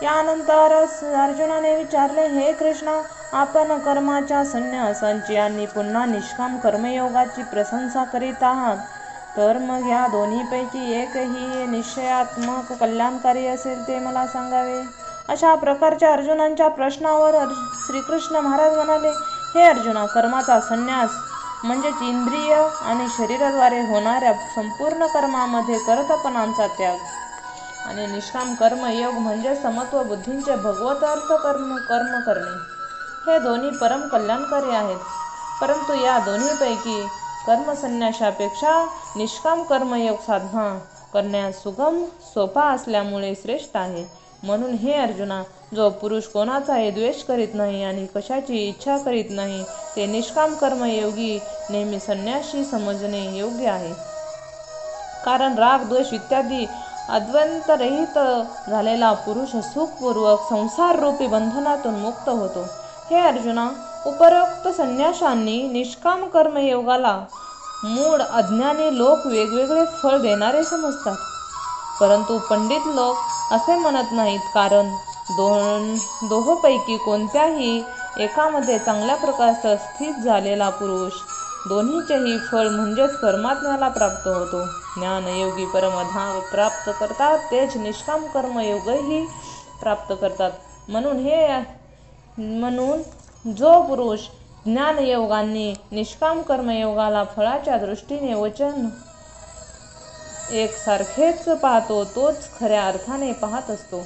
यानंतर अर्जुनाने विचारले, हे कृष्णा, आपण कर्माच्या संन्यासाची आणि पुन्हा निष्काम कर्मयोगाची प्रशंसा करीत आहात, तर मग या दोन्हीपैकी एकही निश्चयात्मक कल्याणकारी असेल ते मला सांगावे. अशा प्रकारच्या अर्जुनांच्या प्रश्नावर श्रीकृष्ण महाराज म्हणाले, हे अर्जुना, कर्माचा संन्यास म्हणजेच इंद्रिय आणि शरीराद्वारे होणाऱ्या संपूर्ण कर्मामध्ये कर्तपणाचा त्याग आणि निष्काम कर्मयोग म्हणजे समत्व बुद्धींचे भगवत अर्थ कर्म करणे, हे दोन्ही परम कल्याणकारी आहेत. परंतु या दोन्हीपैकी कर्मसन्यासापेक्षा निष्काम कर्मयोग साधना करण्यास सुगम सोपा असल्यामुळे श्रेष्ठ आहे. म्हणून हे अर्जुना, जो पुरुष कोणाचाही द्वेष करीत नाही आणि कशाची इच्छा करीत नाही, ते निष्काम कर्मयोगी नेहमी संन्यासी समजणे योग्य आहे. कारण राग, द्वेष इत्यादी अद्वैतरहित झालेला पुरुष सुखपूर्वक संसाररूपी बंधनातून मुक्त होतो. हे अर्जुना, उपरोक्त संन्याशांनी निष्काम कर्मयोगाला मूळ अज्ञानी लोक वेगवेगळे फळ देणारे समजतात, परंतु पंडित लोक असे म्हणत नाहीत. कारण दोहोपैकी कोणत्याही एकामध्ये चांगल्या प्रकारचा स्थित झालेला पुरुष दोन्हीचेही फळ म्हणजेच परमात्म्याला प्राप्त होतो. ज्ञानयोगी परमधाम प्राप्त करतात, तेच निष्काम कर्मयोगही प्राप्त करतात. म्हणून जो पुरुष ज्ञानयोगाने निष्काम कर्मयोगाला फळाच्या दृष्टीने वचन एकसारखेच पाहतो, तोच खऱ्या अर्थाने पाहत असतो.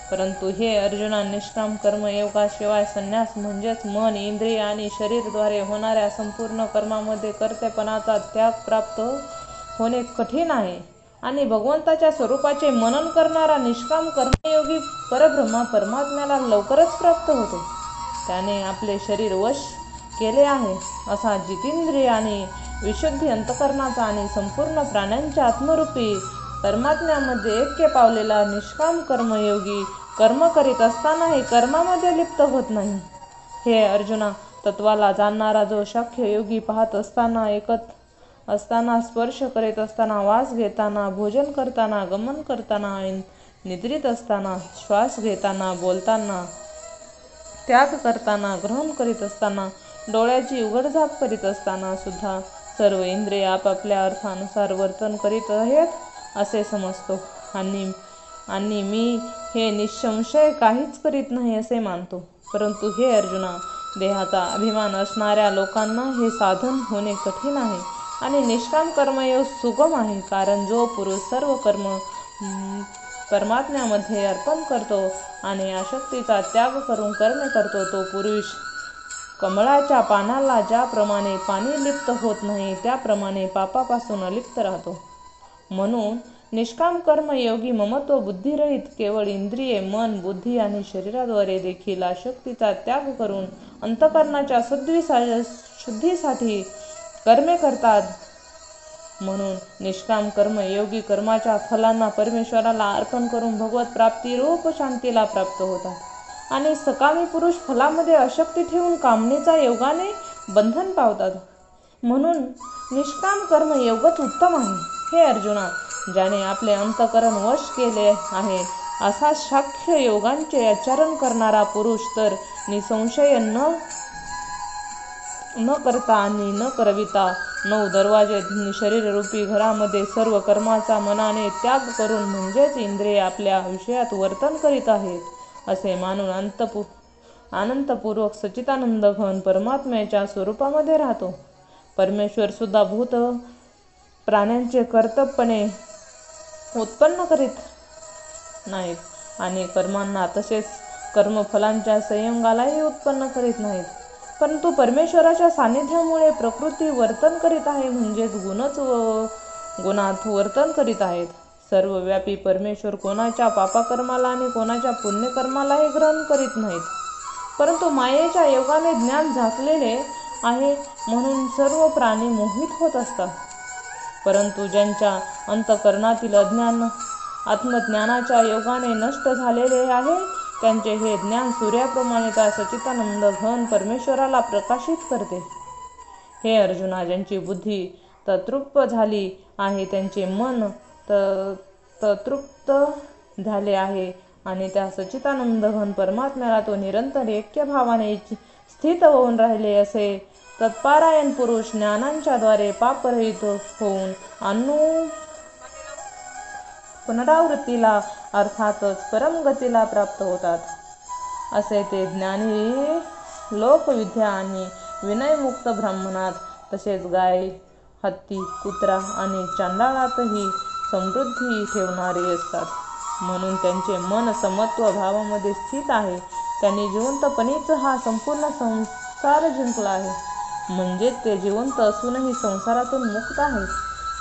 परंतु हे अर्जुना, निष्काम कर्मयोगाशिवाय संन्यास म्हणजेच मन, इंद्रिय आणि शरीरद्वारे होणाऱ्या संपूर्ण कर्मामध्ये कर्तेपणाचा त्याग प्राप्त होणे कठीण आहे. आणि भगवंताच्या स्वरूपाचे मनन करणारा निष्काम कर्मयोगी परब्रह्म परमात्म्याला लवकरच प्राप्त होतो. त्याने आपले शरीर वश केले आहे असा जितेंद्रिय आणि विशुद्धी अंतःकरणाचा आणि संपूर्ण प्राण्यांच्या आत्मरूपी परमात्म्यामध्ये ऐक्य पावलेला निष्काम कर्मयोगी कर्म करीत असतानाही कर्मामध्ये लिप्त होत नाही. हे अर्जुना, तत्वाला जाणणारा जो शाक्य योगी पाहत असताना, ऐकत असताना, स्पर्श करीत असताना, वास घेताना, भोजन करताना, गमन करताना, निद्रित असताना, श्वास घेताना, बोलताना, त्याग करताना, ग्रहण करीत असताना, डोळ्याची उघडझाप करीत असताना सुद्धा सर्व इंद्रिय आपापल्या अर्थानुसार वर्तन करीत आहेत असे समजतो आणि मी हे निःसंशय काहीच करीत नाही असे मानतो. परंतु हे अर्जुना, देहाचा अभिमान असणाऱ्या लोकांना हे साधन होणे कठीण आहे आणि निष्काम कर्मयोग सुगम आहे. कारण जो पुरुष सर्व कर्म परमात्म्यामध्ये अर्पण करतो आणि आसक्तीचा त्याग करून कर्म करतो, तो पुरुष कमळाच्या पानाला ज्याप्रमाणे पाणी लिप्त होत नाही, त्याप्रमाणे पापापासून अलिप्त राहतो. म्हणून निष्काम कर्मयोगी ममत्व बुद्धिरहित केवळ इंद्रिये, मन, बुद्धी आणि शरीराद्वारे देखील आसक्तीचा त्याग करून अंतःकरणाच्या शुद्धीसाठी कर्मे करतात. म्हणून निष्काम कर्मयोगी कर्माच्या फलांना परमेश्वराला अर्पण करून भगवत प्राप्ती रूप शांतीला प्राप्त होतात आणि सकामी पुरुष फलामध्ये आसक्ती ठेवून कामनेचा योगाने बंधन पावतात. म्हणून निष्काम कर्मयोगच उत्तम आहे. हे अर्जुना, ज्याने आपले अंतःकरण वश केले आहे असा शाक्य योगांचे आचरण करणारा पुरुष तर निसंशय न करता आणि न करविता 9 दरवाजे शरीररूपी घरामध्ये सर्व कर्माचा मनाने त्याग करून म्हणजेच इंद्रिय आपल्या विषयात वर्तन करीत आहेत असे मानून अनंतपूर्वक सच्चिदानंद घन परमात्म्याच्या स्वरूपामध्ये राहतो. परमेश्वर सुद्धा भूत प्राण्यांचे कर्तव्यपणे उत्पन्न करीत नाहीत आणि कर्मांना तसेच कर्मफलांच्या संयोगालाही उत्पन्न करीत नाहीत, परंतु परमेश्वराच्या सान्निध्यामुळे प्रकृती वर्तन करीत आहे, म्हणजेच गुणच गुणात वर्तन करीत आहेत. सर्वव्यापी परमेश्वर कोणाच्या पापकर्माला आणि कोणाच्या पुण्यकर्मालाही ग्रहण करीत नाहीत, परंतु मायेच्या योगाने ज्ञान झाकलेले आहे म्हणून सर्व प्राणी मोहित होत असतात. परंतु ज्यांच्या अंतःकरणातील अज्ञान आत्मज्ञानाच्या योगाने नष्ट झालेले आहे, त्यांचे हे ज्ञान सूर्याप्रमाणे त्या सच्चिदानंद घन परमेश्वराला प्रकाशित करते. हे अर्जुना, ज्यांची बुद्धी तृप्त झाली आहे, त्यांचे मन तृप्त झाले आहे आणि त्या सच्चिदानंद घन परमात्म्याला तो निरंतर ऐक्य भावाने स्थित होऊन राहिले असे तत्पारायण पुरुष ज्ञानांच्या द्वारे पापरहित होऊन पुनरावृत्तीला अर्थातच परमगतीला प्राप्त होतात. असे ते ज्ञानी लोकविद्या आणि विनयमुक्त ब्राह्मणात तसेच गाय, हत्ती, कुत्रा आणि चांडाळातही समृद्धी ठेवणारे असतात. म्हणून त्यांचे मन समत्व भावामध्ये स्थित आहे. त्यांनी जिवंतपणीच हा संपूर्ण संसार जिंकला आहे. म्हणजेच ते जिवंत असूनही संसारातून मुक्त आहेत.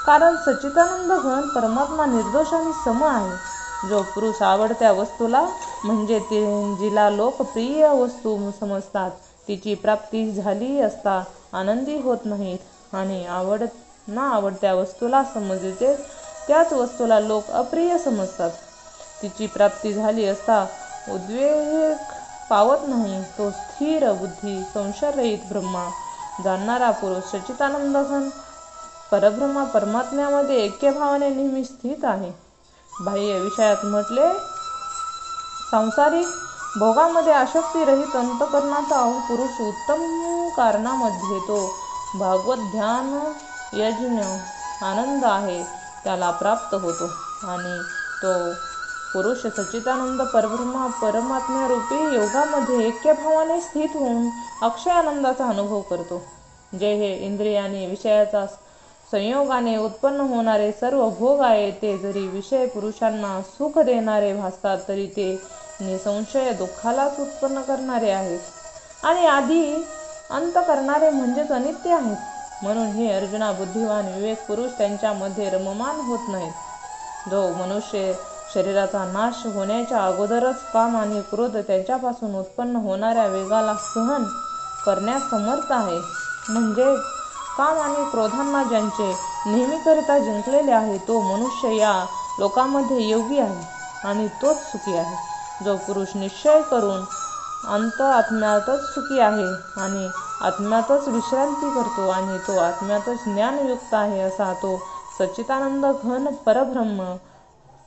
कारण सच्चिदानंद घन परमात्मा निर्दोष आणि सम आहे. जो पुरुष आवडत्या वस्तूला म्हणजे जिला लोक प्रिय वस्तू समजतात तिची प्राप्ती झाली असता आनंदी होत नाहीत आणि न आवडत्या वस्तूला समजते त्याच वस्तूला लोक अप्रिय समजतात. तिची प्राप्ती झाली असता उद्वेग पावत नाही. तो स्थिर बुद्धी संशयरहित ब्रह्मा जाणणारा पुरुष सच्चिदानंद घन परब्रह्मा परमात्म्यामध्ये ऐक्यभावाने नेहमी स्थित आहे. बाह्य विषयात म्हटले सांसारिक भोगामध्ये आसक्ती रहित अंतःकरणाचा पुरुष उत्तम कारणामध्ये तो भागवत ध्यान यज्ञ आनंद आहे त्याला प्राप्त होतो आणि तो पुरुष सच्चिदानंद परब्रह्मा परमात्म्यारूपी योगामध्ये ऐक्यभावाने स्थित होऊन अक्षय आनंदाचा अनुभव करतो. जे हे इंद्रिय आणि विषयाचा संयोगाने उत्पन्न होणारे सर्व भोग आहेत ते जरी विषय पुरुषांना सुख देणारे भासतात तरी ते निसंशय दुःखालाच उत्पन्न करणारे आहेत आणि आधी अंत करणारे म्हणजेच अनित्य आहेत. म्हणून हे अर्जुना बुद्धिवान विवेक पुरुष त्यांच्यामध्ये रममान होत नाहीत. जो मनुष्य शरीराचा नाश होण्याच्या अगोदरच काम आणि क्रोध त्यांच्यापासून उत्पन्न होणाऱ्या वेगाला सहन करण्यास समर्थ आहे म्हणजे काम आणि क्रोधांना ज्यांचे नेहमीकरिता जिंकलेले आहे तो मनुष्य या लोकामध्ये योगी आहे आणि तोच सुखी आहे. जो पुरुष निश्चय करून आत्म्यातच सुखी आहे आणि आत्म्यातच विश्रांती करतो आणि तो आत्म्यातच ज्ञानयुक्त आहे असा तो सच्चिदानंद घन परब्रह्म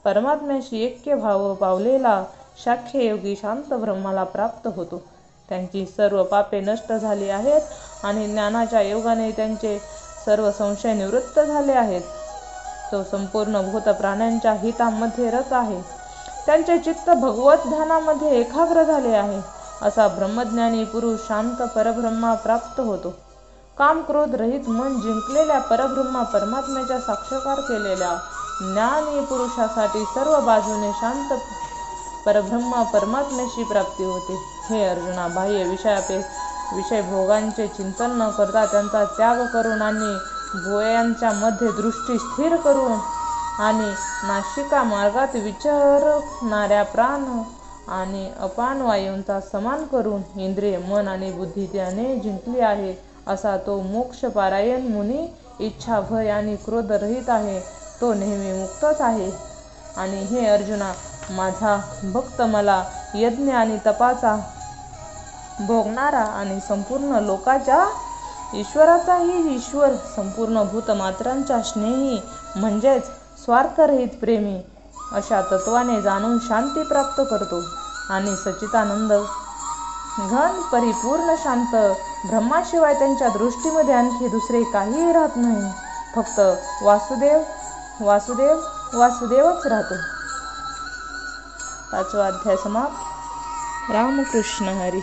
परमात्म्याशी ऐक्य भाव पावलेला साख्ययोगी शांत ब्रह्माला प्राप्त होतो. त्यांची सर्व पापे नष्ट झाली आहेत आणि ज्ञानाच्या योगाने त्यांचे सर्व संशय निवृत्त झाले आहेत. तो संपूर्ण भूत प्राण्यांच्या हितामध्ये रत आहे. त्यांचे चित्त भगवत ध्यानामध्ये एकाग्र झाले आहे. असा ब्रह्मज्ञानी पुरुष शांत परब्रह्मा प्राप्त होतो. काम क्रोध रहित मन जिंकलेल्या परब्रह्मा परमात्म्याच्या साक्षात्कार केलेल्या ज्ञानी पुरुषासाठी सर्व बाजूने शांत परब्रह्मा परमात्म्याची प्राप्ती होते. हे अर्जुना, बाह्य विषय भोगांचे चिंतन न करता त्यांचा त्याग करून आणि भुवयांच्या मध्ये दृष्टी स्थिर करून आणि नासिका मार्गात विचरणाऱ्या प्राण आणि अपान वायूंचा समान करून इंद्रिय मन आणि बुद्धी त्याने जिंकली आहे असा तो मोक्षपारायण मुनी इच्छा भय आणि क्रोध रहित आहे. तो नेहमी मुक्तच आहे. आणि हे अर्जुना, माझा भक्त मला यज्ञ आणि तपाचा भोगणारा आणि संपूर्ण लोकाच्या ईश्वराचाही ईश्वर संपूर्ण भूतमात्रांचा स्नेही म्हणजेच स्वार्थरहित प्रेमी अशा तत्वाने जाणून शांती प्राप्त करतो आणि सच्चिदानंद घन परिपूर्ण शांत ब्रह्माशिवाय त्यांच्या दृष्टीमध्ये आणखी दुसरे काहीही राहत नाही. फक्त वासुदेव वासुदेव वासुदेवच राहतो. 5वा अध्याय समाप्त. रामकृष्ण हरी.